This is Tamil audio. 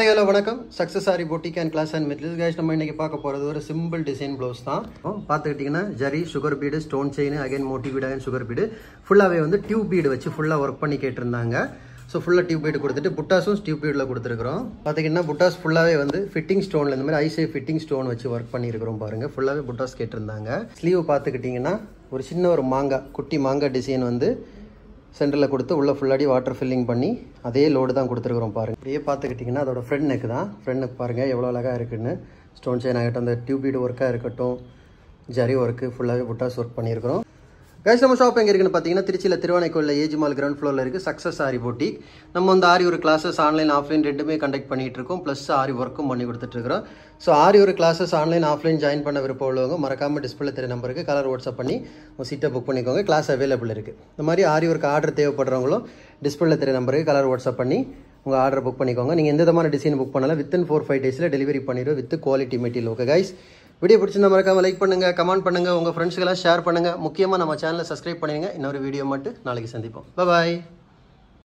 Hello, வணக்கம் Success Saree Boutique and Class and Materials guys. நம்ம இன்னைக்கு பார்க்க போறது ஒரு சிம்பிள் டிசைன் ப்ளவுஸ் தான். பாத்துக்கிட்டீங்கன்னா zari sugar bead stone chain again motif bead and sugar bead ஃபுல்லாவே வந்து டியூப் bead வச்சு ஃபுல்லா வர்க் பண்ணி கேட்டிருந்தாங்க. சோ ஃபுல்லா டியூப் bead கொடுத்துட்டு புட்டாஸும் டியூப் beadல கொடுத்திருக்கோம். பாத்தீங்கன்னா புட்டாஸ் ஃபுல்லாவே வந்து ஃபிட்டிங் ஸ்டோன்ல இந்த மாதிரி ஐசே ஃபிட்டிங் ஸ்டோன் வச்சு வர்க் பண்ணி இருக்கோம் பாருங்க. ஃபுல்லாவே புட்டாஸ் கேட்டிருந்தாங்க. ஸ்லீவ் பாத்துக்கிட்டீங்கன்னா ஒரு சின்ன ஒரு மாங்கா குட்டி மாங்கா டிசைன் வந்து சென்டரில் கொடுத்து உள்ள ஃபுல்லாடி வாட்டர் ஃபில்லிங் பண்ணி அதே லோடு தான் கொடுத்துருக்குறோம் பாருங்கள். அப்படியே பார்த்துக்கிட்டிங்கன்னா அதோட ஃப்ரண்ட் நெக் தான். ஃப்ரண்ட் நெக் பாருங்கள் எவ்வளோ அழகாக இருக்குன்னு. ஸ்டோன் செயின் ஆகட்டும், அந்த டியூப் பீடு ஒர்க்காக இருக்கட்டும், ஜரி ஒர்க்கு ஃபுல்லாகவே புட்டாஸ் ஒர்க் பண்ணியிருக்கிறோம். கைஸ் நம்ம ஷாப் எங்கே இருக்குன்னு பார்த்தீங்கன்னா திருச்சியில் திருவானைக்கோயிலில் ஏஜி மால் கிரவுண்ட் ஃப்ளோரில் இருக்குது சக்ஸஸ் சாரி போட்டிக். நம்ம வந்து ஆரி ஒரு கிளாஸஸ் ஆன்லைன் ஆஃப்லைன் ரெண்டுமே கண்டக்ட் பண்ணிகிட்டு இருக்கோம். ப்ளஸ் ஆரி ஒர்க்கும் பண்ணி கொடுத்துட்ருக்கிறோம். ஸோ ஆரி ஒரு கிளாஸஸ் ஆன்லைன் ஆஃப்லைன் ஜாயின் பண்ண விருப்பம் உள்ளவங்க மறக்காமல் டிஸ்பிளே தெரிய நம்பருக்கு கலர் வாட்ஸ்அப் பண்ணி உங்கள் சீட்டை புக் பண்ணிக்கோங்க. கிளாஸ் அவைலபிள் இருக்குது. இந்த மாதிரி ஆரி ஒர்க் ஆர்டர் தேவைப்படுறவங்களும் டிஸ்பிளே தெரிய நம்பருக்கு கலர் வாட்ஸ்அப் பண்ணி உங்கள் ஆர்டர் புக் பண்ணிக்கோங்க. நீங்கள் எந்த விதமான டிசைன் புக் பண்ணலாம் வித்தின் 4-5 டேஸில் டெலிவரி பண்ணிடுவோம் with quality material. Okay guys, video பிடிச்சிருந்தா மறக்காம லைக் பண்ணுங்க, கமெண்ட் பண்ணுங்க, உங்க ஃப்ரெண்ட்ஸ்க்கெல்லாம் ஷேர் பண்ணுங்க. முக்கியமாக நம்ம சேனலை சப்ஸ்கிரைப் பண்ணுங்க. இன்னொரு வீடியோ மட்டும் நாளைக்கு சந்திப்போம். பாய்.